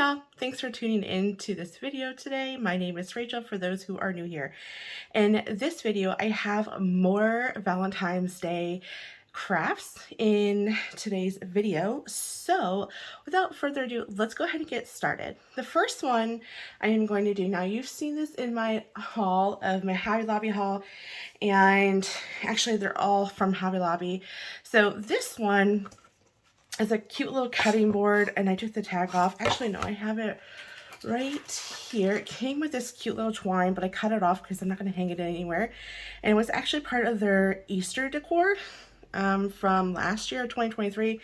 y'all, thanks for tuning in to this video today. My name is Rachel for those who are new here. In this video, I have more Valentine's Day crafts in today's video. So without further ado, let's go ahead and get started. The first one I am going to do, now you've seen this in my haul of my Hobby Lobby haul, and actually they're all from Hobby Lobby. So this one is a cute little cutting board, and I took the tag off. Actually, no, I have it right here. It came with this cute little twine, but I cut it off because I'm not going to hang it anywhere. And it was actually part of their Easter decor from last year, 2023.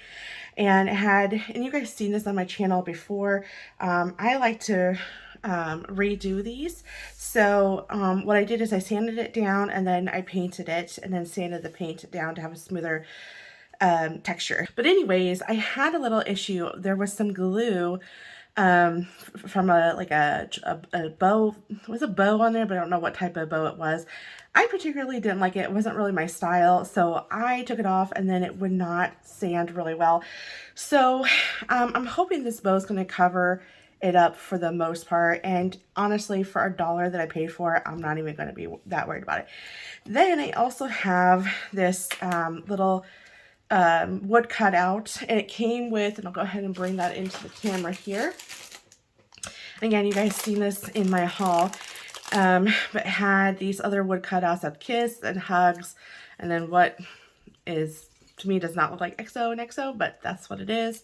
And it had, and you guys seen this on my channel before, I like to redo these. So what I did is I sanded it down, and then I painted it, and then sanded the paint down to have a smoother texture. But anyways, I had a little issue. There was some glue from a bow. It was a bow on there, but I don't know what type of bow it was. I particularly didn't like it. It wasn't really my style, so I took it off, and then it would not sand really well. So I'm hoping this bow is going to cover it up for the most part, and honestly, for $1 that I paid for it, I'm not even going to be that worried about it. Then I also have this little wood cut out, and it came with, and I'll go ahead and bring that into the camera here. Again, you guys seen this in my haul, but had these other wood cutouts of kiss and hugs, and then what is, to me, does not look like XO and XO, but that's what it is,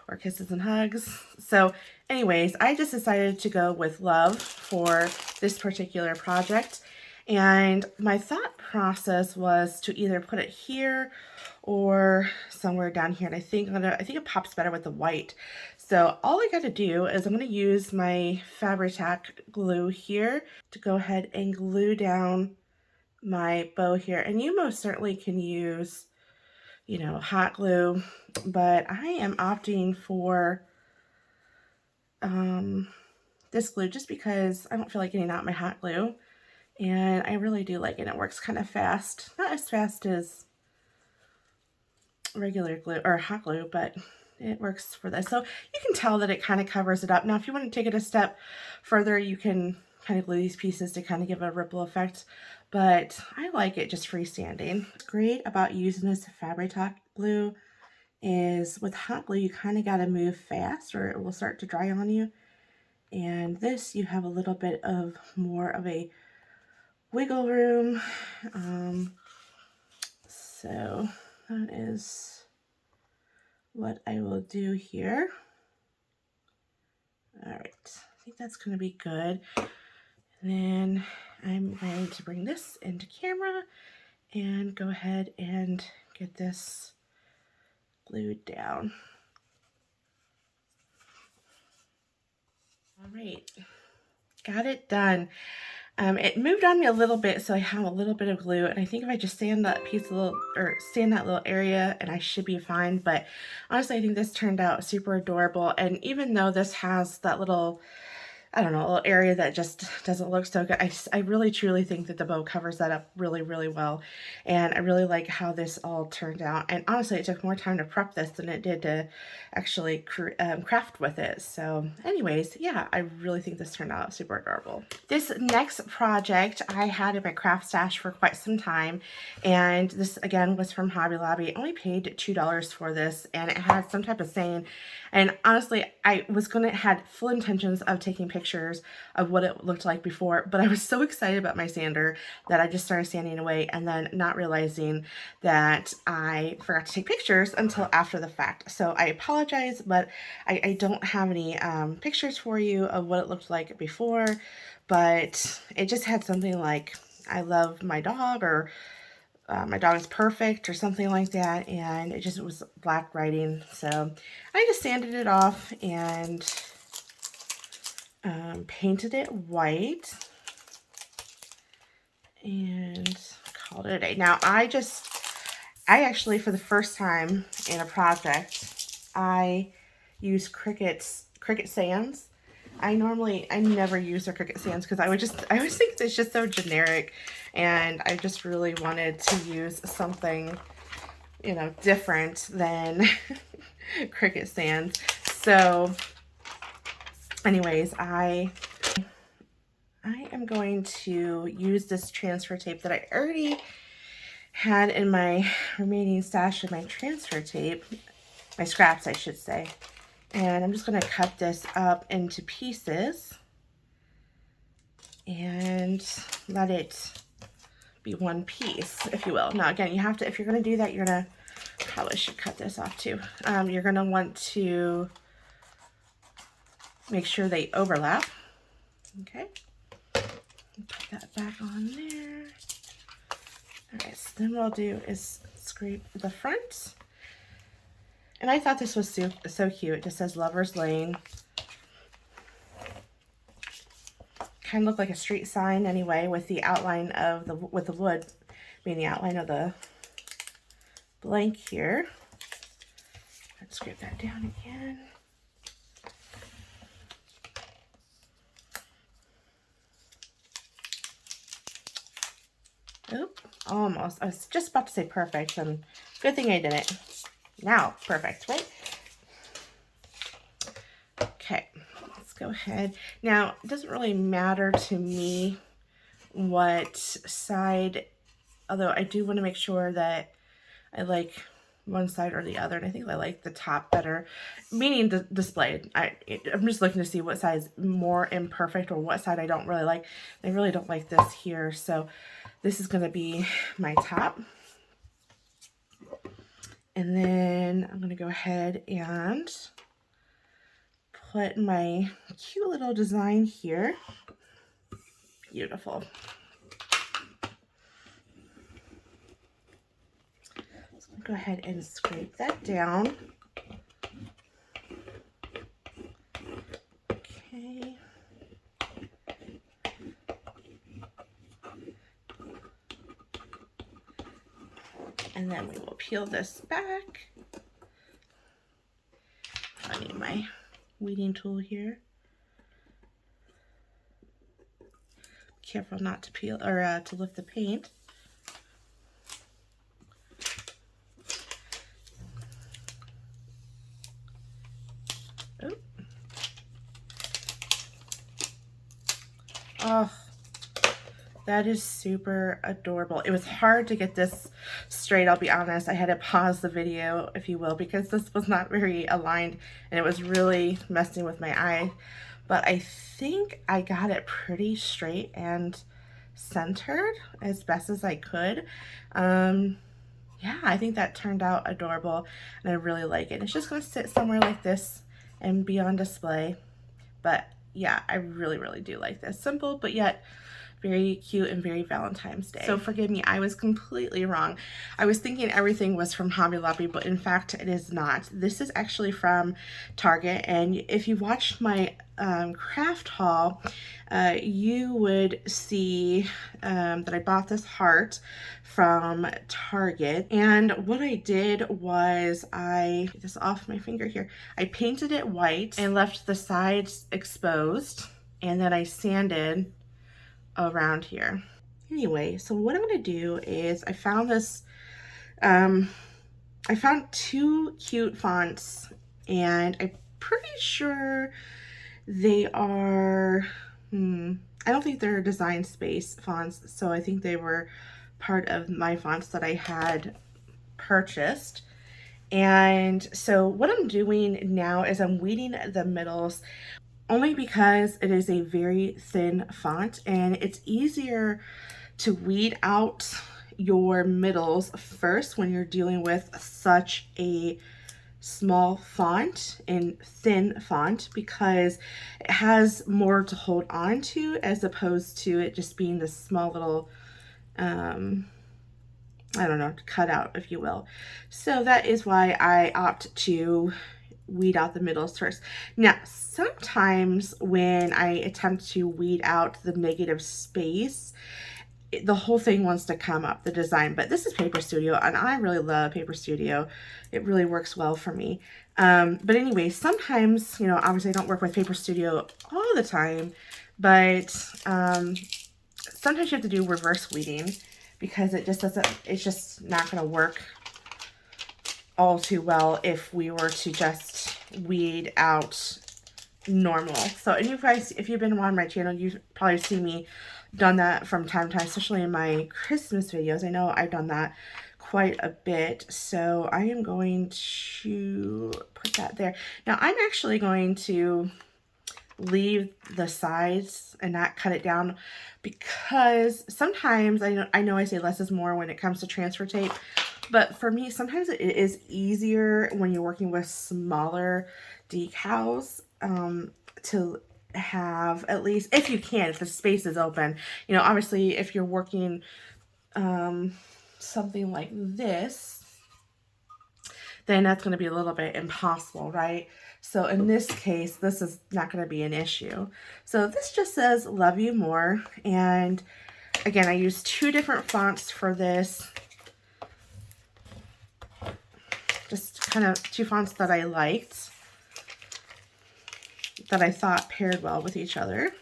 or kisses and hugs. So anyways, I just decided to go with love for this particular project. And my thought process was to either put it here or somewhere down here. And I think it pops better with the white. So all I got to do is I'm going to use my Fabri-Tac glue here to go ahead and glue down my bow here. And you most certainly can use, you know, hot glue, but I am opting for this glue just because I don't feel like getting out my hot glue. And I really do like it. It works kind of fast. Not as fast as regular glue or hot glue, but it works for this. So you can tell that it kind of covers it up. Now, if you want to take it a step further, you can kind of glue these pieces to kind of give a ripple effect. But I like it just freestanding. What's great about using this Fabri-Tac glue is with hot glue, you kind of got to move fast or it will start to dry on you. And this, you have a little bit of more of a wiggle room. So that is what I will do here. All right, I think that's going to be good. And then I'm going to bring this into camera and go ahead and get this glued down. All right, got it done. It moved on me a little bit, so I have a little bit of glue, and I think if I just sand that piece a little, or sand that little area, and I should be fine. But honestly, I think this turned out super adorable, and even though this has that little, I don't know, a little area that just doesn't look so good, I really truly think that the bow covers that up really, really well. And I really like how this all turned out. And honestly, it took more time to prep this than it did to actually craft with it. So anyways, yeah, I really think this turned out super adorable. This next project I had in my craft stash for quite some time. And this, again, was from Hobby Lobby. I only paid $2 for this, and it had some type of saying. And honestly, I had full intentions of taking pictures of what it looked like before, but I was so excited about my sander that I just started sanding away, and then not realizing that I forgot to take pictures until after the fact. So I apologize, but I don't have any pictures for you of what it looked like before, but it just had something like, I love my dog, or my dog is perfect, or something like that, and it just was black writing. So I just sanded it off and painted it white and called it a day. Now I actually, for the first time in a project, I use Cricut sands. I never use their Cricut sands because I always think it's just so generic, and I just really wanted to use something, you know, different than Cricut sands. So anyways, I am going to use this transfer tape that I already had in my remaining stash of my transfer tape, my scraps I should say, and I'm just going to cut this up into pieces and let it be one piece, if you will. Now again, you have to, if you're going to do that, you're going to, probably should cut this off too. You're going to want to make sure they overlap. Okay, put that back on there. Alright, so then what I'll do is scrape the front. And I thought this was so cute. It just says Lover's Lane. Kind of looked like a street sign anyway, with the outline of the wood being the outline of the blank here. Let's scrape that down again. Oop, almost. I was just about to say perfect, and good thing I didn't. Now, perfect, right? Okay, let's go ahead. Now, it doesn't really matter to me what side, although I do want to make sure that I like one side or the other, and I think I like the top better, meaning displayed. I'm just looking to see what side is more imperfect or what side I don't really like. I really don't like this here, so this is going to be my top. And then I'm going to go ahead and put my cute little design here. Beautiful. So I'm going to go ahead and scrape that down. Okay. And then we will peel this back. I need my weeding tool here. Careful not to peel or to lift the paint. Oh. Oh. That is super adorable. It was hard to get this straight, I'll be honest. I had to pause the video, if you will, because this was not very aligned and it was really messing with my eye. But I think I got it pretty straight and centered as best as I could. Yeah, I think that turned out adorable and I really like it. It's just going to sit somewhere like this and be on display. But yeah, I really, really do like this. Simple, but yet very cute and very Valentine's Day. So forgive me, I was completely wrong. I was thinking everything was from Hobby Lobby, but in fact it is not. This is actually from Target, and if you watched my craft haul, you would see that I bought this heart from Target. And what I did was get this off my finger here. I painted it white and left the sides exposed, and then I sanded around here. Anyway, so what I'm going to do is I found this, I found two cute fonts, and I'm pretty sure they are, I don't think they're Design Space fonts, so I think they were part of my fonts that I had purchased. And so what I'm doing now is I'm weeding the middles, only because it is a very thin font and it's easier to weed out your middles first when you're dealing with such a small font and thin font, because it has more to hold on to as opposed to it just being this small little I don't know, cutout, if you will. So that is why I opt to weed out the middles first. Now, sometimes when I attempt to weed out the negative space, the whole thing wants to come up, the design. But this is Paper Studio, and I really love Paper Studio. It really works well for me. But anyway, sometimes, you know, obviously I don't work with Paper Studio all the time, but sometimes you have to do reverse weeding because it just doesn't, it's just not going to work all too well if we were to just weed out normal. So, and you guys, if you've been on my channel, you've probably seen me done that from time to time, especially in my Christmas videos. I know I've done that quite a bit. So I am going to put that there. Now I'm actually going to leave the sides and not cut it down, because sometimes I know I say less is more when it comes to transfer tape, but for me sometimes it is easier when you're working with smaller decals to have, at least if you can, if the space is open. You know, obviously if you're working something like this, then that's going to be a little bit impossible, right? So in this case, this is not going to be an issue. So this just says love you more. And again, I used 2 different fonts for this. Just kind of 2 fonts that I liked, that I thought paired well with each other.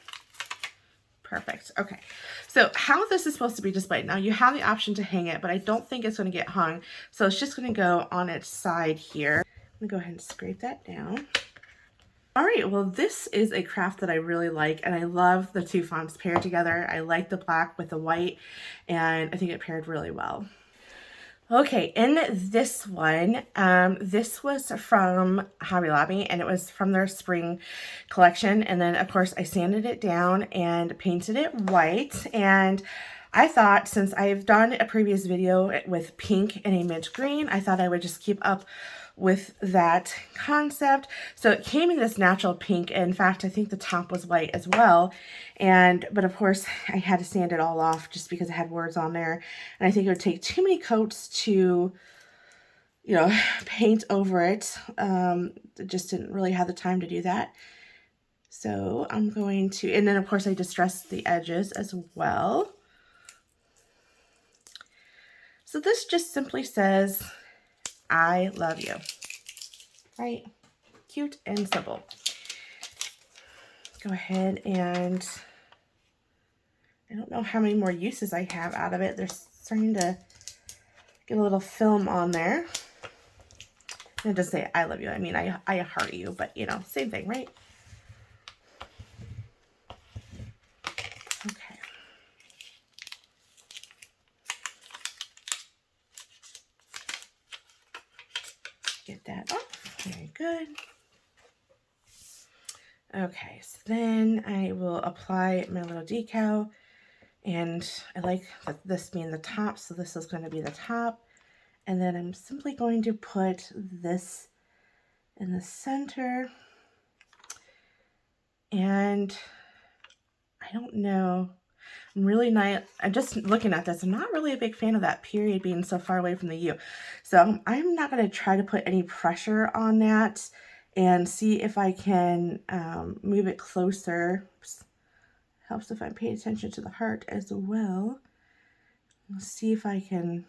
Perfect. Okay. So how this is supposed to be displayed. Now you have the option to hang it, but I don't think it's going to get hung. So it's just going to go on its side here. I'm going to go ahead and scrape that down. All right, well, this is a craft that I really like, and I love the 2 fonts paired together. I like the black with the white, and I think it paired really well. Okay, in this one, this was from Hobby Lobby, and it was from their spring collection. And then, of course, I sanded it down and painted it white. And I thought, since I've done a previous video with pink and a mint green, I thought I would just keep up with that concept. So it came in this natural pink. In fact, I think the top was white as well. But of course I had to sand it all off just because it had words on there. And I think it would take too many coats to, you know, paint over it. Just didn't really have the time to do that. So I'm going to, and then of course I distressed the edges as well. So this just simply says, I love you. Right? Cute and simple. Go ahead and, I don't know how many more uses I have out of it. They're starting to get a little film on there. And it does say, I love you. I mean, I heart you, but you know, same thing, right? Okay. Get that off. Very good. Okay, so then I will apply my little decal, and I like this being the top, so this is going to be the top. And then I'm simply going to put this in the center. And I don't know, I'm just looking at this, I'm not really a big fan of that period being so far away from the U. So I'm not going to try to put any pressure on that, and see if I can move it closer. Oops. Helps if I pay attention to the heart as well. Let's see if I can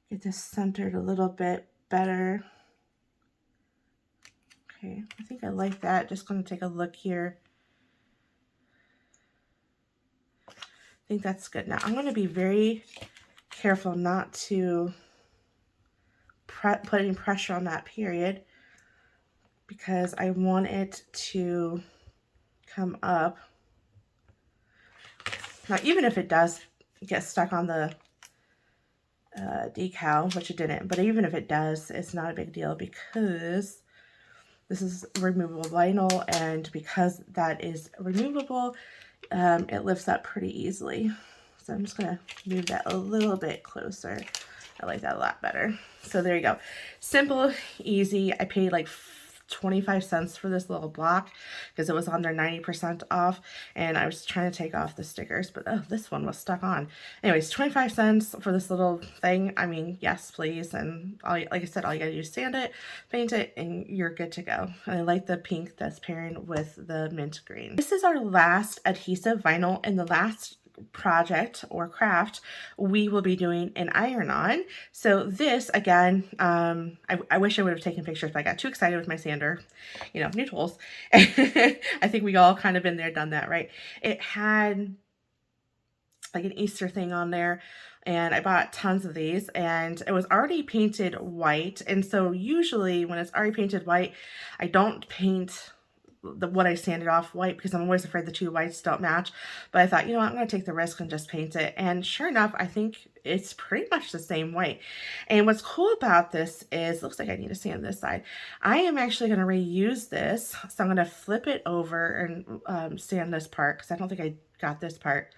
get this centered a little bit better. Okay, I think I like that. Just going to take a look here. I think that's good. Now I'm going to be very careful not to put any pressure on that period, because I want it to come up. Now, even if it does get stuck on the decal, which it didn't, but even if it does, it's not a big deal, because this is removable vinyl, and because that is removable, it lifts up pretty easily. So I'm just going to move that a little bit closer. I like that a lot better. So there you go. Simple, easy. I paid like 25 cents for this little block because it was on their 90% off, and I was trying to take off the stickers, but oh, this one was stuck on. Anyways, 25 cents for this little thing. I mean, yes, please. And like I said, all you gotta do is sand it, paint it, and you're good to go. And I like the pink that's pairing with the mint green. This is our last adhesive vinyl, and the last project or craft we will be doing an iron-on. So this, again, I wish I would have taken pictures, but I got too excited with my sander. You know, new tools. I think we all kind of been there, done that, right? It had like an Easter thing on there, and I bought tons of these, and it was already painted white. And so usually when it's already painted white, I don't paint what I sanded off white, because I'm always afraid the two whites don't match. But I thought, you know what, I'm going to take the risk and just paint it. And sure enough, I think it's pretty much the same white. And what's cool about this is, looks like I need to sand this side. I am actually going to reuse this. So I'm going to flip it over and sand this part, because I don't think I got this part.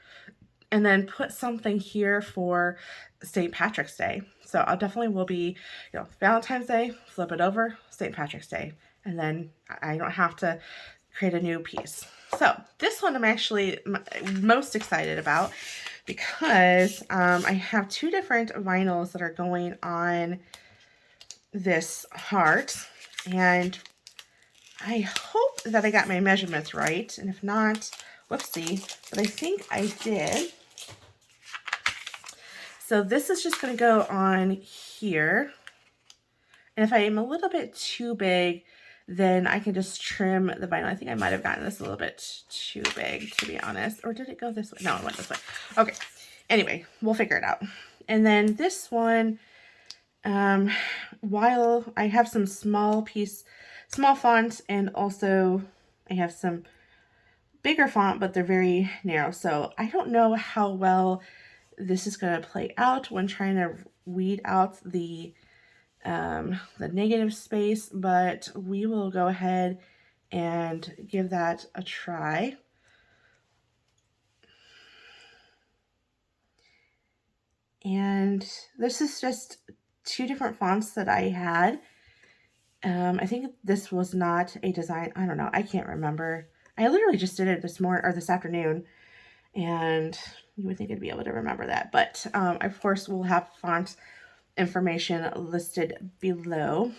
And then put something here for St. Patrick's Day. So I definitely will be, you know, Valentine's Day, flip it over, St. Patrick's Day. And then I don't have to create a new piece. So this one I'm actually most excited about, because I have two different vinyls that are going on this heart. And I hope that I got my measurements right. And if not, whoopsie, but I think I did. So this is just going to go on here. And if I am a little bit too big, then I can just trim the vinyl. I think I might have gotten this a little bit too big, to be honest. Or did it go this way? No, it went this way. Okay. Anyway, we'll figure it out. And then this one, while I have some small font, and also I have some bigger font, but they're very narrow. So I don't know how well this is going to play out when trying to weed out the negative space, but we will go ahead and give that a try. And this is just two different fonts that I had. I think this was not a design. I don't know. I can't remember. I literally just did it this morning or this afternoon, and you would think I'd be able to remember that. But of course, we'll have font information listed below.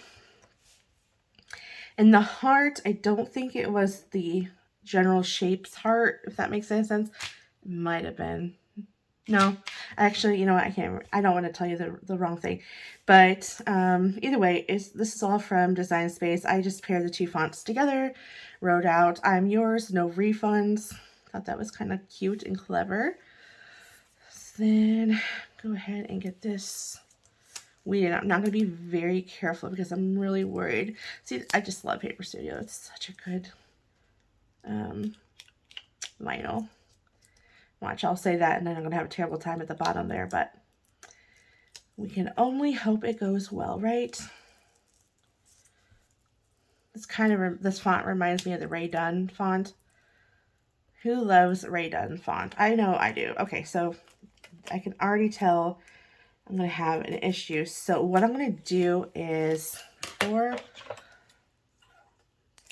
And the heart, I don't think it was the general shapes heart, if that makes any sense. It might have been. No, actually, you know what? I don't want to tell you the wrong thing. But either way, this is all from Design Space. I just paired the two fonts together, wrote out, "I'm yours, no refunds." Thought that was kind of cute and clever. So then go ahead and get this weeded. I'm not going to be very careful because I'm really worried. See, I just love Paper Studio. It's such a good vinyl. Watch, I'll say that and then I'm going to have a terrible time at the bottom there, but we can only hope it goes well, right? This font reminds me of the Ray Dunn font. Who loves Ray Dunn font? I know I do. Okay, so I can already tell I'm going to have an issue. So what I'm going to do is, before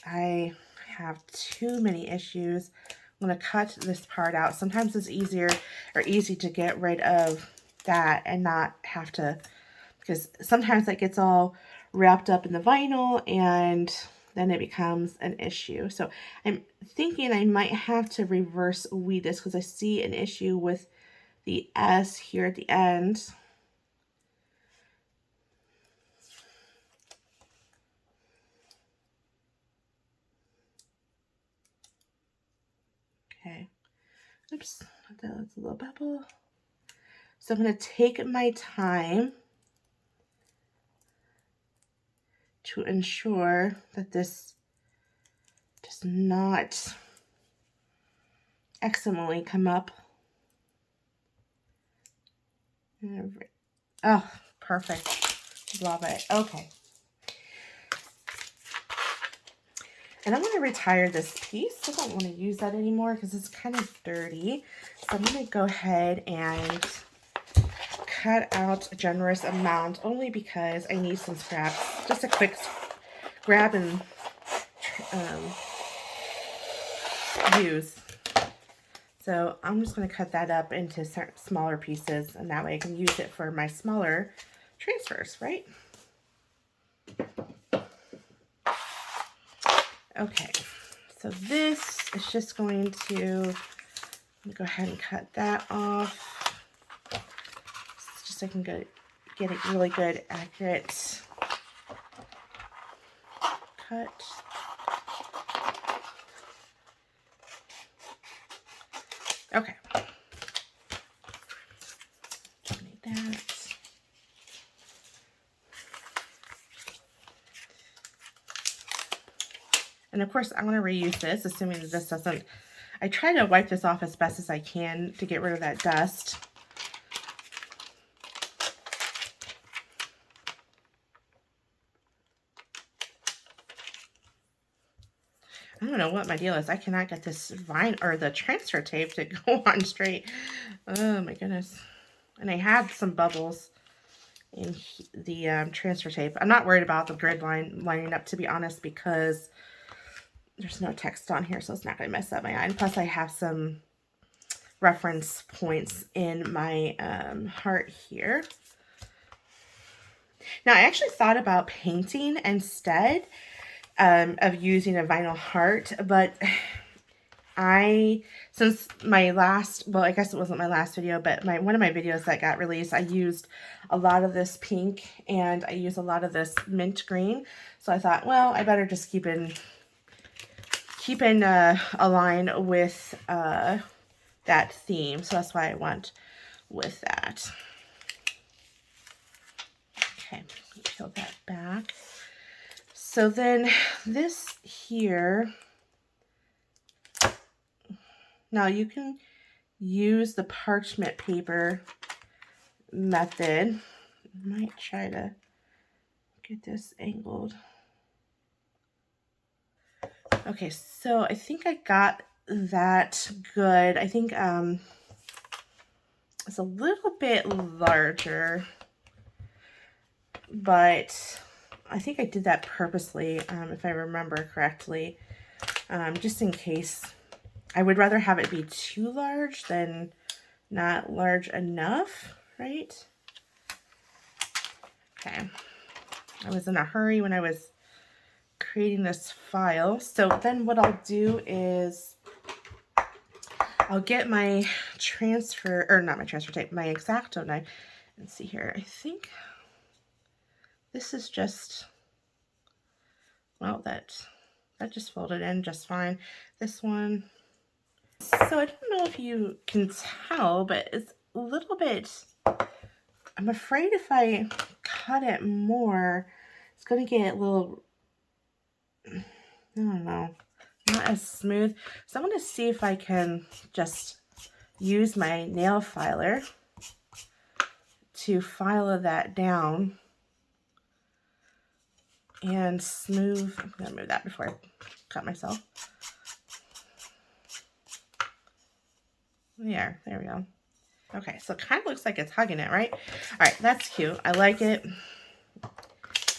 I have too many issues, I'm going to cut this part out. Sometimes it's easy to get rid of that and not have to, because sometimes that gets all wrapped up in the vinyl and then it becomes an issue. So I'm thinking I might have to reverse weed this because I see an issue with the S here at the end. Okay. Oops, that's a little bubble. So I'm going to take my time to ensure that this does not accidentally come up. Oh, perfect. Love it. Okay. And I'm going to retire this piece. I don't want to use that anymore because it's kind of dirty. So I'm going to go ahead and cut out a generous amount only because I need some scraps. Just a quick grab and use. So I'm just going to cut that up into smaller pieces, and that way I can use it for my smaller transfers, right? Okay, so this is just going to go ahead and cut that off, just so I can get a really good, accurate cut. Okay. Don't need that. And of course, I'm going to reuse this, assuming that this doesn't... I try to wipe this off as best as I can to get rid of that dust. I don't know what my deal is. I cannot get this the transfer tape to go on straight. Oh my goodness. And I had some bubbles in the transfer tape. I'm not worried about the grid lining up, to be honest, because there's no text on here, so it's not going to mess up my eye. And plus, I have some reference points in my heart here. Now, I actually thought about painting instead of using a vinyl heart, but since my last, well, I guess it wasn't my last video, but one of my videos that got released, I used a lot of this pink and I used a lot of this mint green. So I thought, well, I better just keep in line with that theme. So that's why I went with that. Okay, peel that back. So then this here, now you can use the parchment paper method. I might try to get this angled. Okay, so I think I got that good. I think it's a little bit larger, but I think I did that purposely, if I remember correctly, just in case. I would rather have it be too large than not large enough, right? Okay. I was in a hurry when I was creating this file. So then what I'll do is I'll get my not my transfer tape, my X-Acto knife. Let's see here. I think this is just, well, that just folded in just fine. This one. So I don't know if you can tell, but it's a little bit, I'm afraid if I cut it more, it's going to get a little, I don't know, not as smooth. So I'm going to see if I can just use my nail filer to file that down and smooth. I'm going to move that before I cut myself. There we go. Okay, so it kind of looks like it's hugging it, right? All right, that's cute. I like it. I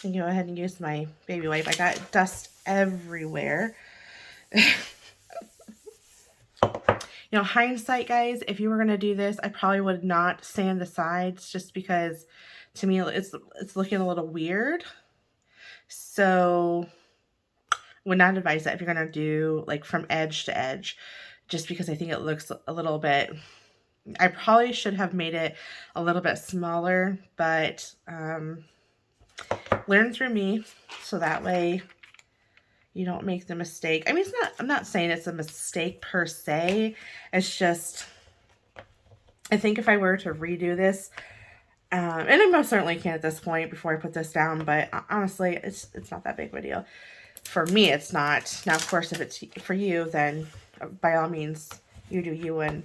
can go ahead and use my baby wipe. I got dust everywhere. You know, hindsight, guys, if you were going to do this, I probably would not sand the sides just because, to me, it's looking a little weird. So, would not advise that if you're going to do, like, from edge to edge, just because I think it looks a little bit... I probably should have made it a little bit smaller, but learn through me so that way you don't make the mistake. I mean, I'm not saying it's a mistake per se. It's just, I think if I were to redo this, and I most certainly can at this point before I put this down, but honestly, it's not that big of a deal. For me, it's not. Now, of course, if it's for you, then by all means, you do you and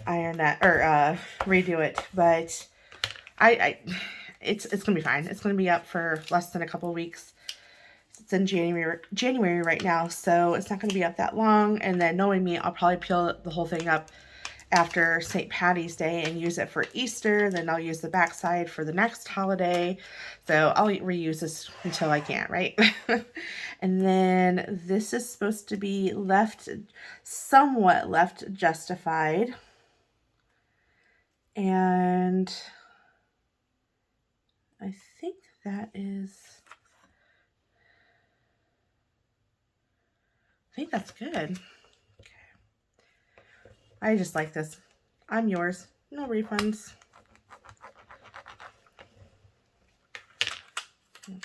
iron that or redo it. But it's gonna be fine. It's gonna be up for less than a couple weeks. It's in January right now, so it's not gonna be up that long. And then knowing me, I'll probably peel the whole thing up after St. Patty's Day and use it for Easter. Then I'll use the backside for the next holiday. So I'll reuse this until I can't, right? And then this is supposed to be somewhat left justified. And I think that is, I think that's good. I just like this. I'm yours. No refunds. Okay.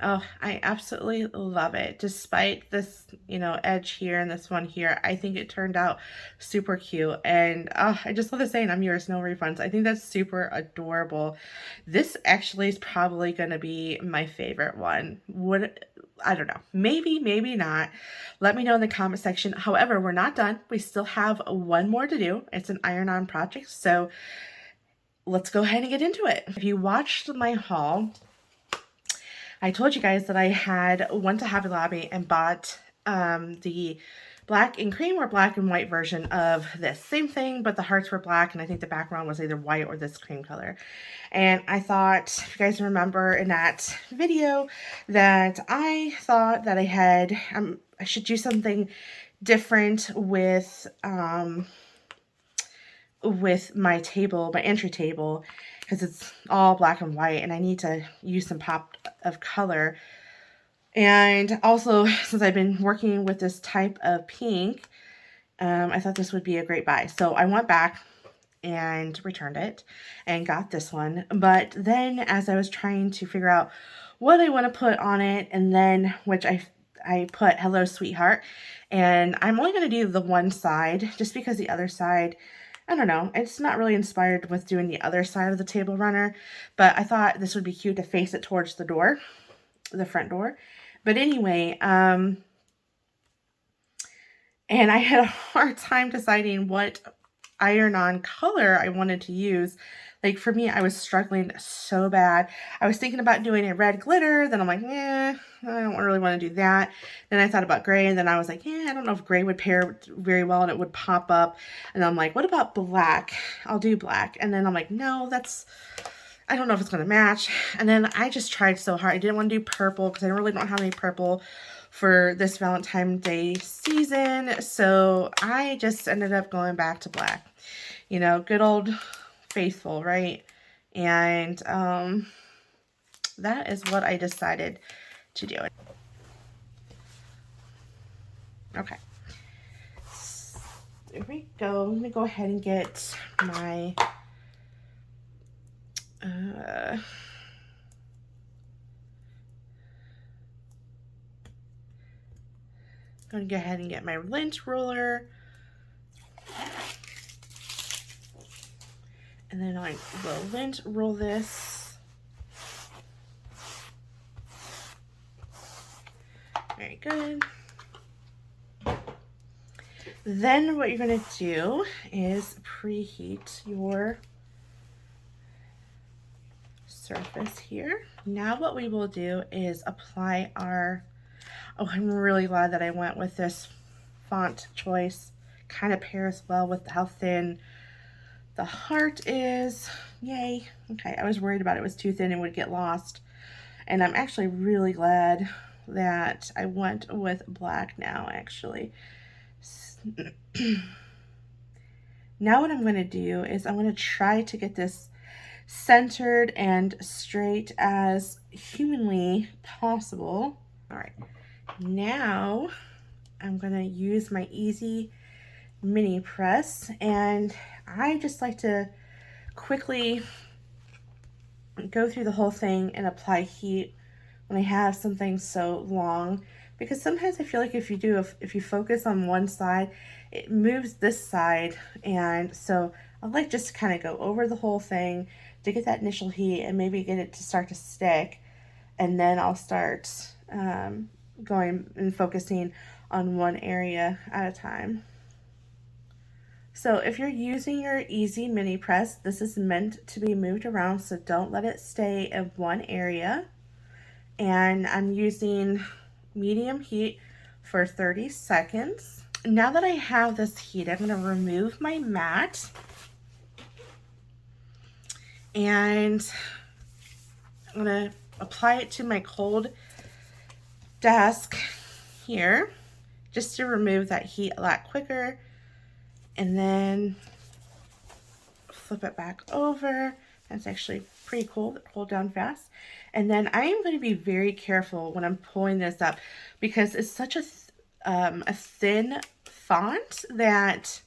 Oh, I absolutely love it. Despite this, edge here and this one here, I think it turned out super cute. And I just love the saying, I'm yours, no refunds. I think that's super adorable. This actually is probably going to be my favorite one. I don't know. Maybe, maybe not. Let me know in the comment section. However, we're not done. We still have one more to do. It's an iron-on project. So let's go ahead and get into it. If you watched my haul, I told you guys that I had went to Hobby Lobby and bought the black and cream or black and white version of this. Same thing, but the hearts were black, and I think the background was either white or this cream color. And I thought, if you guys remember in that video, that I thought that I should do something different with my table, my entry table, because it's all black and white and I need to use some pop of color. And also, since I've been working with this type of pink, I thought this would be a great buy. So I went back and returned it and got this one. But then as I was trying to figure out what I want to put on it, and then which I put Hello Sweetheart, and I'm only going to do the one side just because the other side, I don't know, it's not really inspired with doing the other side of the table runner, but I thought this would be cute to face it towards the door, the front door. But anyway, and I had a hard time deciding what iron-on color I wanted to use. Like for me, I was struggling so bad. I was thinking about doing a red glitter. Then I'm like, I don't really want to do that. Then I thought about gray, and then I was like, I don't know if gray would pair very well and it would pop up. And I'm like, what about black? I'll do black. And then I'm like, no, I don't know if it's going to match. And then I just tried so hard. I didn't want to do purple because I really don't have any purple for this Valentine's Day season. So I just ended up going back to black. Good old faithful, right? And that is what I decided to do. Okay. There we go. Let me go ahead and get my going to go ahead and get my lint roller. And then I will lint roll this. Very good. Then what you're going to do is preheat your surface here. Now what we will do is apply our, I'm really glad that I went with this font choice. Kind of pairs well with how thin the heart is. Yay. Okay, I was worried about it was too thin and would get lost. And I'm actually really glad that I went with black now, actually. Now what I'm going to do is I'm going to try to get this centered and straight as humanly possible. All right, now I'm going to use my easy mini press, and I just like to quickly go through the whole thing and apply heat when I have something so long, because sometimes I feel like if you focus on one side, it moves this side. And so I like just to kind of go over the whole thing to get that initial heat and maybe get it to start to stick, and then I'll start going and focusing on one area at a time. So if you're using your easy mini press, this is meant to be moved around, so don't let it stay in one area. And I'm using medium heat for 30 seconds. Now that I have this heat, I'm going to remove my mat, and I'm going to apply it to my cold desk here just to remove that heat a lot quicker. And then flip it back over. That's actually pretty cool. It cooled down fast. And then I am going to be very careful when I'm pulling this up, because it's such a thin font that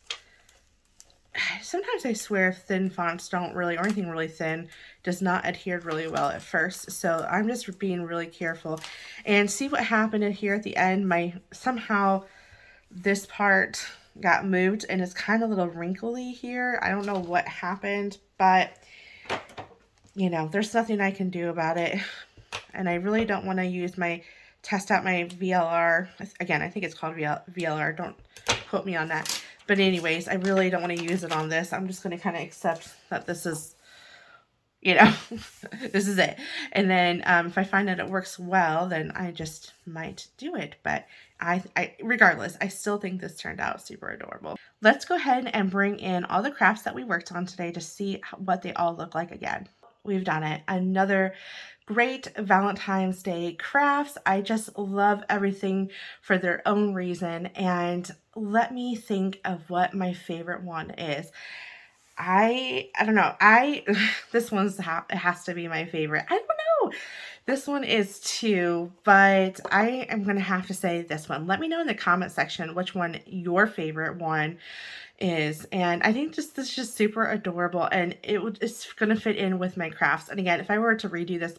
sometimes I swear thin fonts don't really, or anything really thin does not adhere really well at first. So I'm just being really careful. And see what happened in here at the end. Somehow this part got moved and it's kind of a little wrinkly here. I don't know what happened, but you know, there's nothing I can do about it. And I really don't want to test out my VLR. Again, I think it's called VLR. Don't quote me on that. But anyways, I really don't want to use it on this. I'm just going to kind of accept that this is, you know, this is it. And then if I find that it works well, then I just might do it. But regardless, I still think this turned out super adorable. Let's go ahead and bring in all the crafts that we worked on today to see what they all look like again. We've done it. Another great Valentine's Day crafts. I just love everything for their own reason. And let me think of what my favorite one is. I don't know. This it has to be my favorite. I don't know. This one is too, but I am going to have to say this one. Let me know in the comment section which one your favorite one is. And I think this is just super adorable, and it's going to fit in with my crafts. And again, if I were to redo this,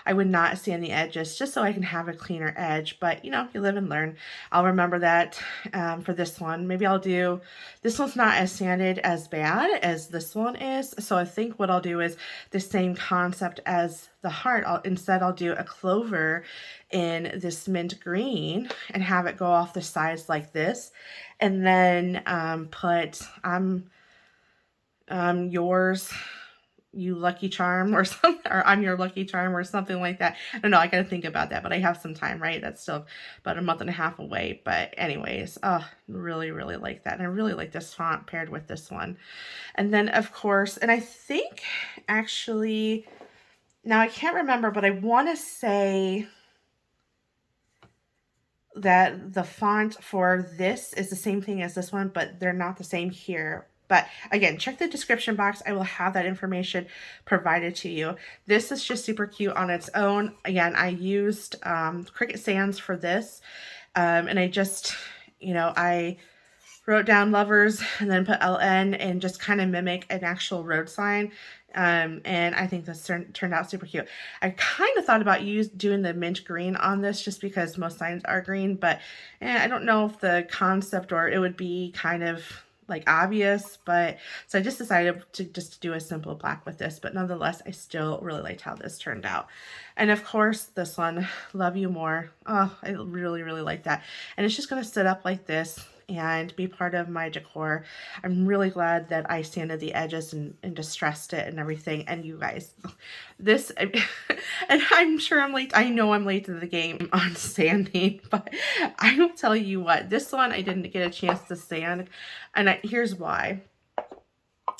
I would not sand the edges just so I can have a cleaner edge, but you know, you live and learn. I'll remember that for this one. Maybe this one's not as sanded as bad as this one is. So I think what I'll do is the same concept as the heart. Instead I'll do a clover in this mint green and have it go off the sides like this. And then put yours, you lucky charm or something, or I'm your lucky charm or something like that. I don't know, I gotta think about that, but I have some time, right? That's still about a month and a half away. But anyways, oh, really, really like that. And I really like this font paired with this one. And then of course, and I think actually, now I can't remember, but I wanna say that the font for this is the same thing as this one, but they're not the same here. But again, check the description box. I will have that information provided to you. This is just super cute on its own. Again, I used Cricut Sans for this. And I just, you know, I wrote down lovers and then put LN and just kind of mimic an actual road sign. And I think this turned out super cute. I kind of thought about doing the mint green on this just because most signs are green, but I don't know if the concept or it would be kind of like obvious, but so I just decided to just do a simple black with this, but nonetheless, I still really liked how this turned out. And of course, this one, Love You More. Oh, I really, really like that. And it's just going to sit up like this and be part of my decor. I'm really glad that I sanded the edges and distressed it and everything. And you guys, this, and I'm sure I'm late. I know I'm late to the game on sanding, but I will tell you what, this one I didn't get a chance to sand. And here's why.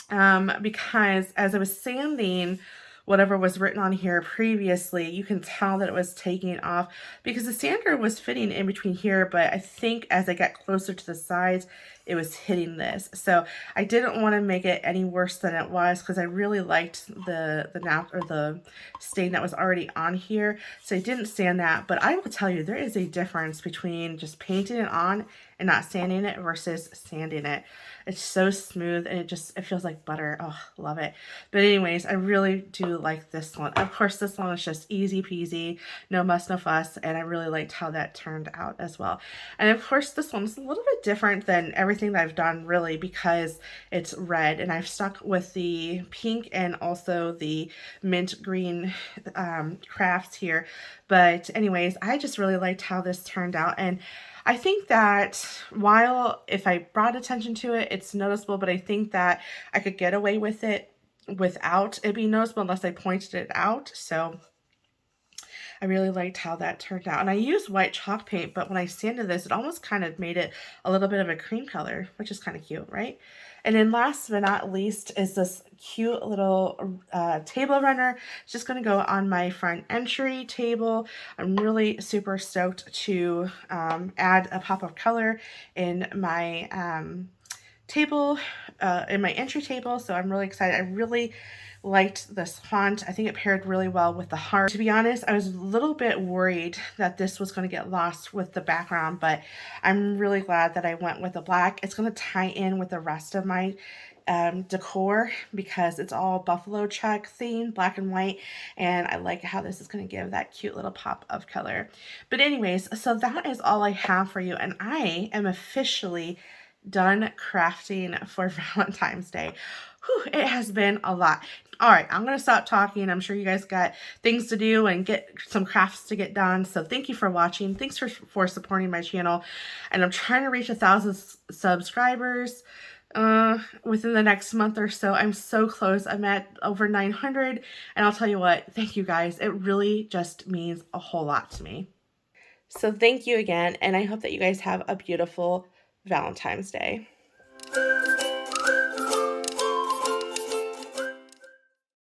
Because as I was sanding whatever was written on here previously, you can tell that it was taking off because the sander was fitting in between here, but I think as I got closer to the sides, it was hitting this. So I didn't want to make it any worse than it was because I really liked the stain that was already on here. So I didn't sand that, but I will tell you, there is a difference between just painting it on and not sanding it versus sanding it. It's so smooth and it feels like butter. Oh, love it. But anyways, I really do like this one. Of course, this one is just easy peasy, no muss, no fuss, and I really liked how that turned out as well. And of course, this one's a little bit different than everything that I've done really because it's red, and I've stuck with the pink and also the mint green crafts here. But anyways, I just really liked how this turned out, and I think that while if I brought attention to it, it's noticeable, but I think that I could get away with it without it being noticeable unless I pointed it out. So I really liked how that turned out. And I used white chalk paint, but when I sanded this, it almost kind of made it a little bit of a cream color, which is kind of cute, right? And then last but not least is this cute little table runner. It's just going to go on my front entry table. I'm really super stoked to add a pop of color in my table, in my entry table. So I'm really excited. I really liked this font. I think it paired really well with the heart. To be honest, I was a little bit worried that this was going to get lost with the background, but I'm really glad that I went with the black. It's going to tie in with the rest of my decor because it's all buffalo check theme, black and white, and I like how this is going to give that cute little pop of color. But anyways, so that is all I have for you, and I am officially done crafting for Valentine's Day. Whew, it has been a lot. All right, I'm going to stop talking. I'm sure you guys got things to do and get some crafts to get done. So thank you for watching. Thanks for supporting my channel. And I'm trying to reach 1,000 subscribers within the next month or so. I'm so close. I'm at over 900. And I'll tell you what, thank you guys. It really just means a whole lot to me. So thank you again. And I hope that you guys have a beautiful Valentine's Day.